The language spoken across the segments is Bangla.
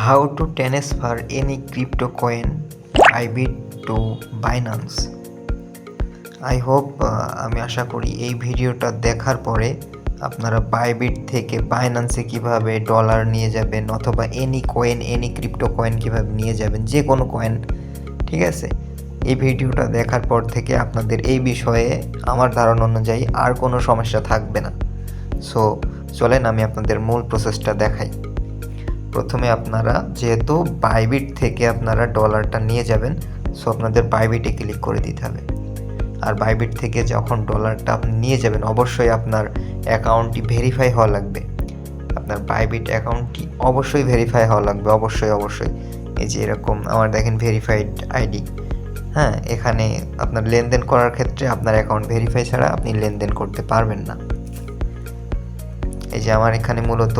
How to transfer any crypto coin Bybit to Binance? I hope আমি আশা করি এই ভিডিওটা দেখার পরে আপনারা বাইবিট থেকে বাইন্যান্সে কিভাবে ডলার নিয়ে যাবেন অথবা এনি ক্রিপ্টো কয়েন কিভাবে নিয়ে যাবেন, যে কোনো কয়েন, ঠিক আছে। এই ভিডিওটা দেখার পর থেকে আপনাদের এই বিষয়ে আমার ধারণা অনুযায়ী আর কোনো সমস্যা থাকবে না। সো চলেন আমি আপনাদের মূল প্রসেসটা দেখাই। প্রথমে আপনারা যেহেতু বাইবিট থেকে আপনারা ডলারটা নিয়ে যাবেন, সো আপনাদের বাইবিটে ক্লিক করে দিতে হবে। আর বাইবিট থেকে যখন ডলারটা আপনি নিয়ে যাবেন, অবশ্যই আপনার অ্যাকাউন্টটি ভেরিফাই হওয়া লাগবে। আপনার বাইবিট অ্যাকাউন্টটি অবশ্যই ভেরিফাই হওয়া লাগবে, অবশ্যই। এই যে এরকম আমার দেখেন ভেরিফাইড আইডি, হ্যাঁ, এখানে আপনার লেনদেন করার ক্ষেত্রে আপনার অ্যাকাউন্ট ভেরিফাই ছাড়া আপনি লেনদেন করতে পারবেন না। এই যে আমার এখানে মূলত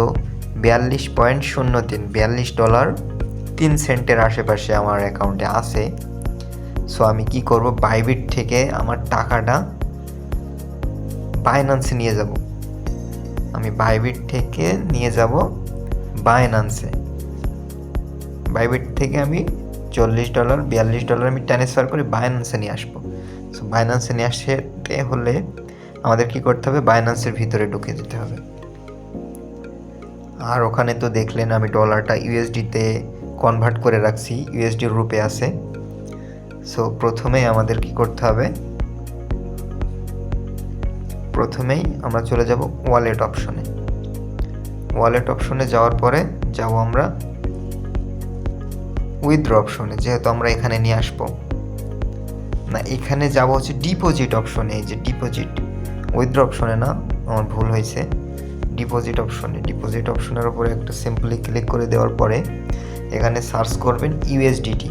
$42.03 আশেপাশে আমার অ্যাকাউন্টে আছে। সো আমি কি করব, বাইবিট থেকে আমার টাকাটা বাইন্যান্সে নিয়ে যাব। আমি বাইবিট থেকে নিয়ে যাব বাইন্যান্সে। বাইবিট থেকে আমি $42 আমি ট্রান্সফার করে বাইন্যান্সে নিয়ে আসবো। সো বাইন্যান্সে নিয়ে আসতে হলে আমাদের কি করতে হবে, বাইন্যান্সের ভিতরে ঢুকে যেতে হবে। আর ওখানে তো দেখলেন আমি ডলারটা ইউএসডিতে কনভার্ট করে রাখছি, ইউএসডির রূপে আছে। সো প্রথমেই আমাদের কি করতে হবে, প্রথমেই আমরা চলে যাব ওয়ালেট অপশনে। ওয়ালেট অপশনে যাওয়ার পরে যাব আমরা উইথড্র অপশনে, যেহেতু আমরা এখানে নিয়ে আসবো না, এখানে যাব হচ্ছে ডিপোজিট অপশনে। এই যে ডিপোজিট, উইথড্র অপশনে না, আমার ভুল হয়েছে, ডিপোজিট অপশনের উপরে একটা সিম্পলি ক্লিক করে দেওয়ার পরে এখানে সার্চ করবেন ইউএসডিটি।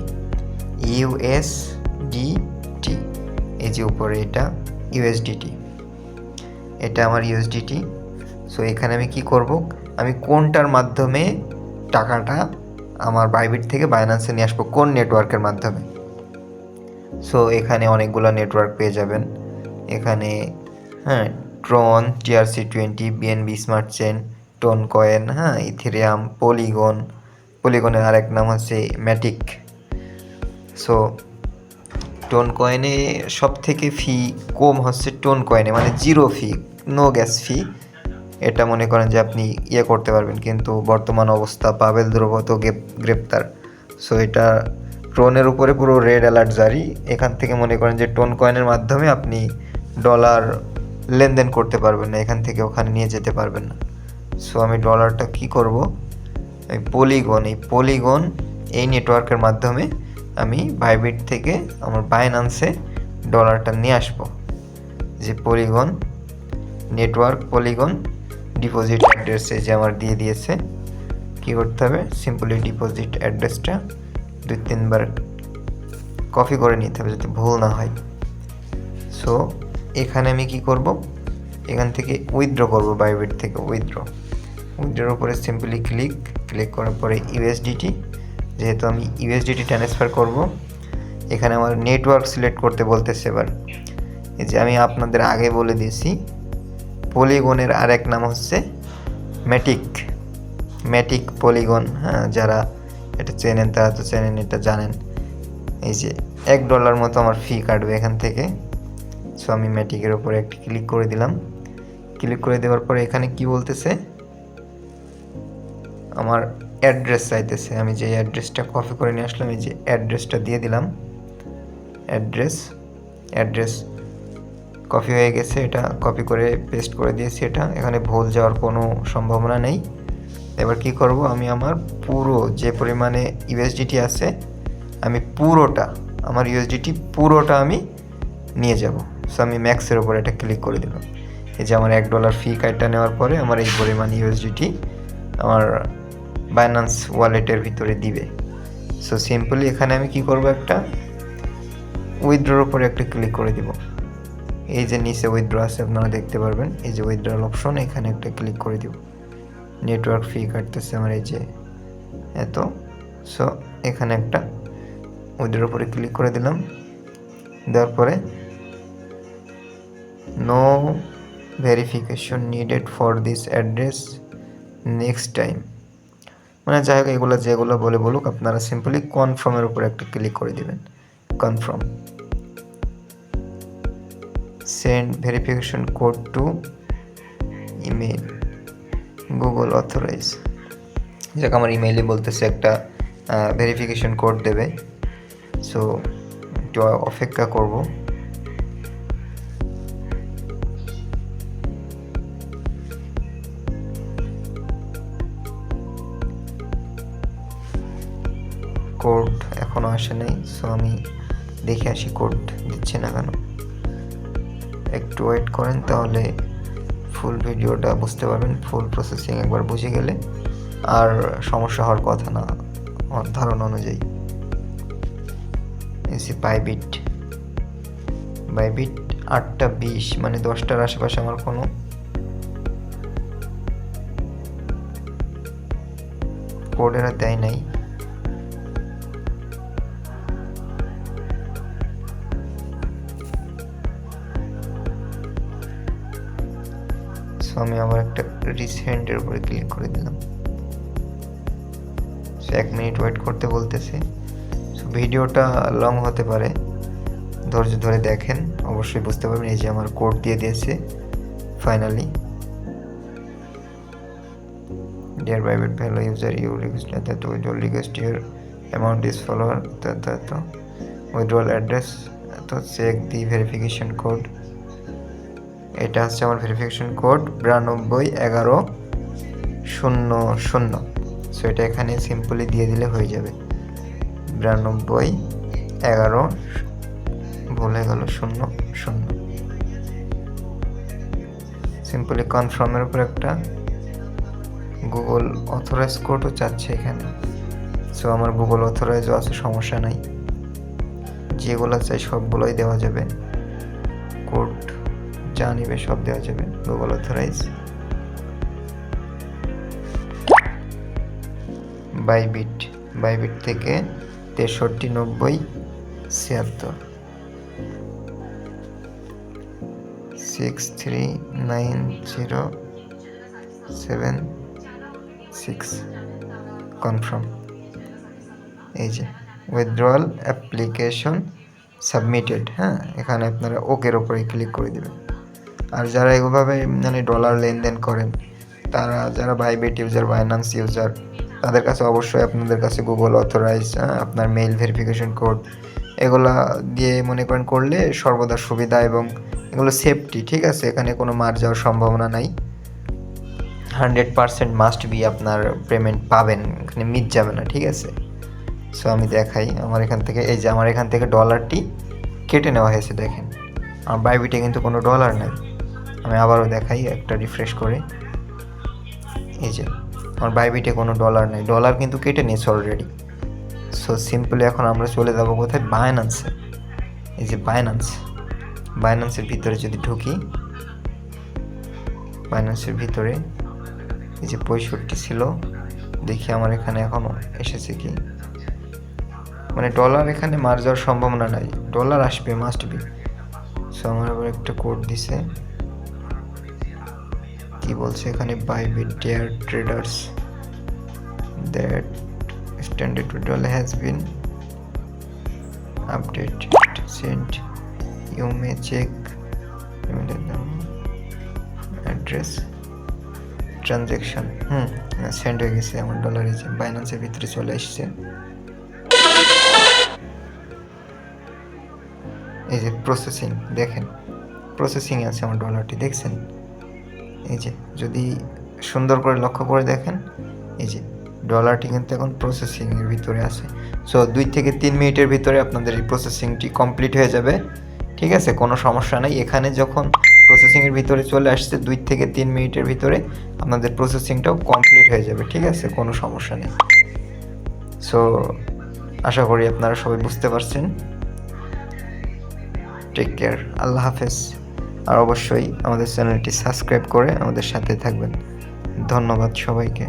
এই যে উপরে এটা ইউএসডিটি, এটা আমার ইউএসডিটি। সো এখানে আমি কি করব, আমি কোনটার মাধ্যমে টাকাটা আমার বাইবিট থেকে বাইন্যান্সে নিয়ে আসবো, কোন নেটওয়ার্কের মাধ্যমে। সো এখানে অনেকগুলো নেটওয়ার্ক পেয়ে যাবেন। এখানে হ্যাঁ, ট্রন, TRC20, BNB smart chain, tone coin, হ্যাঁ, ইথেরিয়াম, পলিগনের আরেক নাম হচ্ছে ম্যাটিক। সো টোন কয়েনে সব থেকে ফি কম হচ্ছে টোন কয়েনে, মানে জিরো ফি, নো গ্যাস ফি। এটা মনে করেন যে আপনি করতে পারবেন, কিন্তু বর্তমান অবস্থা পাভেল দ্রব্য তো গ্রেপ্তার। সো এটা ট্রনের উপরে পুরো রেড অ্যালার্ট জারি। এখান থেকে মনে করেন যে টোন কয়েনের মাধ্যমে আপনি ডলার লেনদেন করতে পারবেন না, এখান থেকে ওখানে নিয়ে যেতে পারবেন না। সো আমি ডলারটা কি করব, পলিগন এই নেটওয়ার্কের মাধ্যমে আমি বাইবিট থেকে আমার বাইন্যান্সে ডলারটা নিয়ে আসবো। যে পলিগন ডিপোজিট অ্যাড্রেসে যে আমার দিয়ে দিয়েছে, কি করতে হবে, সিম্পলি ডিপোজিট অ্যাড্রেসটা 2-3 বার কপি করে নিতে হবে যাতে ভুল না হয়। সো এখানে আমি কি করব, এখান থেকে উইথড্র করব, বাইবিট থেকে উইথড্রর উপরে সিম্পলি ক্লিক করার পরে ইউএসডিটি, যেহেতু আমি ইউএসডিটি ট্রান্সফার করব, এখানে আমার নেটওয়ার্ক সিলেক্ট করতে বলতেছে। এবার এই যে আমি আপনাদের আগে বলে দিয়েছি, পলিগনের আরেক নাম হচ্ছে ম্যাটিক পলিগন, হ্যাঁ, যারা এটা চেনেন তারা তো চেনেন, এটা জানেন। এই যে $1 মতো আমার ফি কাটবে এখান থেকে। সো আমি ম্যাটিকের উপরে একটা ক্লিক করে দিলাম। ক্লিক করে দেওয়ার পরে এখানে কি বলতেছে, আমার অ্যাড্রেস চাইতেছে। আমি যে অ্যাড্রেসটা কপি করে নিয়ে আসলাম, এই যে অ্যাড্রেসটা দিয়ে দিলাম। অ্যাড্রেস কপি হয়ে গেছে, এটা কপি করে পেস্ট করে দিয়েছি। এটা এখানে ভুল যাওয়ার কোনো সম্ভাবনা নেই। এবার কি করব, আমি আমার পুরো যে পরিমাণে ইউএসডিটি আছে, আমি আমার ইউএসডিটি পুরোটা আমি নিয়ে যাব। সো আমি ম্যাক্সের উপরে এটা ক্লিক করে দিলাম। এই যে আমার $1 ফি কার্ডটা নেওয়ার পরে আমার এই পরিমাণ ইউএসডিটি আমার বাইন্যান্স ওয়ালেটের ভিতরে দিবে। সো সিম্পলি এখানে আমি কি করব, একটা উইথড্রর উপরে একটা ক্লিক করে দিব। এই যে নিচে উইথড্র আছে আপনারা দেখতে পারবেন, এই যে উইথড্রল অপশন, এখানে একটা ক্লিক করে দিব। নেটওয়ার্ক ফি কাটতেছে আমার এই যে এত। সো এখানে একটা উইথড্রর উপরে ক্লিক করে দিলাম। দেওয়ার পরে no verification needed for this address next time, মানে যাই হোক, এগুলো যেগুলো বলুক, আপনারা সিম্পলি কনফার্মের উপর একটা ক্লিক করে দিবেন। Confirm, send verification code to email Google authorise. যাক, আমার ইমেইলে বলতেছে একটা ভেরিফিকেশন কোড দেবে। সো একটু অপেক্ষা করব। কোড এখনো আসে নাই, সো আমি দেখে আসি কোড দিচ্ছে না কেন। একটু ওয়েট করেন, তাহলে ফুল ভিডিওটা বুঝতে পারবেন। ফুল প্রসেসিং একবার বুঝে গেলে আর সমস্যা হওয়ার কথা না আমার ধারণা অনুযায়ী। এসি বাইবিট 8:20, মানে 10টার আশেপাশে আমার কোনো কোড এরা দেয় নাই। সো আমি আবার একটা রিসেন্টের উপরে ক্লিক করে দিলাম। সো 1 মিনিট ওয়েট করতে বলতেছে। সো ভিডিওটা লং হতে পারে, ধৈর্য ধরে দেখেন, অবশ্যই বুঝতে পারবেন। এই যে আমার কোড দিয়ে দিয়েছে finally. Dear private value user, you request that withdrawal request your amount is follower withdrawal address, তো চেক দি ভেরিফিকেশন কোড। এটা হচ্ছে আমার ভেরিফিকেশন কোড 921100। সো এটা এখানে সিম্পলি দিয়ে দিলে হয়ে যাবে। 9211 ভুলে গেল 00। সিম্পলি কনফার্মের উপর একটা গুগল অথরাইজ কোডও চাচ্ছে এখানে। সো আমার গুগল অথরাইজও আছে, সমস্যা নাই। যেগুলো চাই সবগুলোই দেওয়া যাবে, কোড যা নিবে সব দেওয়া যাবে। গুগল অথরাইজ বাইবিট থেকে 639076 639076 কনফার্ম। এই যে উইথড্রয়াল অ্যাপ্লিকেশন সাবমিটেড। হ্যাঁ, এখানে আপনারা ওকের ওপরে ক্লিক করে দেবেন। আর যারা এভাবে মানে ডলার লেনদেন করেন, তারা যারা বাইবিট ইউজার, বাইন্যান্স ইউজার, তাদের কাছে অবশ্যই আপনাদের কাছে গুগল অথরাইজ, আপনার মেইল ভেরিফিকেশন কোড, এগুলা দিয়ে মনে করেন করলে সর্বদা সুবিধা এবং এগুলো সেফটি। ঠিক আছে, এখানে কোনো মার যাওয়ার সম্ভাবনা নাই। 100% মাস্ট বি আপনার পেমেন্ট পাবেন, এখানে মিস যাবে না। ঠিক আছে, সো আমি দেখাই আমার এখান থেকে। এই যে আমার এখান থেকে ডলারটি কেটে নেওয়া হয়েছে, দেখেন। আমার বাইবিটে কিন্তু কোনো ডলার নেই। আমি আবারও দেখাই একটা রিফ্রেশ করে। এই যে আমার বাইবিটে কোনো ডলার নেই, ডলার কিন্তু কেটে নিয়েছে অলরেডি। সো সিম্পলি এখন আমরা চলে যাব কোথায়? বাইন্যান্সে। এই যে বাইন্যান্সের ভিতরে যদি ঢুকি, বাইন্যান্সের ভিতরে এই যে 65 ছিল, দেখি আমার এখানে এখনো এসেছে কি। মানে ডলার এখানে মার যাওয়ার সম্ভাবনা নাই, ডলার আসবে মাস্ট বি। সো আমার আবার একটা কোড দিছে, কি বলছে এখানে? Bybit dear traders that standard withdrawal has been updated, send you may check address transaction. Send হয়ে গেছে আমার ডলার। এই যে বাইন্যান্সের ভিতরে চলে এসছে। এই যে প্রসেসিং, দেখেন প্রসেসিংয়ে আছে আমার ডলারটি, দেখছেন? এই যে যদি সুন্দর করে লক্ষ্য করে দেখেন, এই যে ডলারটি কিন্তু এখন প্রসেসিংয়ের ভিতরে আছে। সো 2 থেকে 3 মিনিটের ভিতরে আপনাদের এই প্রসেসিংটি কমপ্লিট হয়ে যাবে। ঠিক আছে, কোনো সমস্যা নেই। এখানে যখন প্রসেসিংয়ের ভিতরে চলে আসছে 2 থেকে 3 মিনিটের ভিতরে আপনাদের প্রসেসিংটাও কমপ্লিট হয়ে যাবে। ঠিক আছে, কোনো সমস্যা নেই। সো আশা করি আপনারা সবাই বুঝতে পারছেন। টেক কেয়ার, আল্লাহ হাফেজ। আর অবশ্যই আমাদের চ্যানেলটি সাবস্ক্রাইব করে আমাদের সাথে থাকবেন। ধন্যবাদ সবাইকে।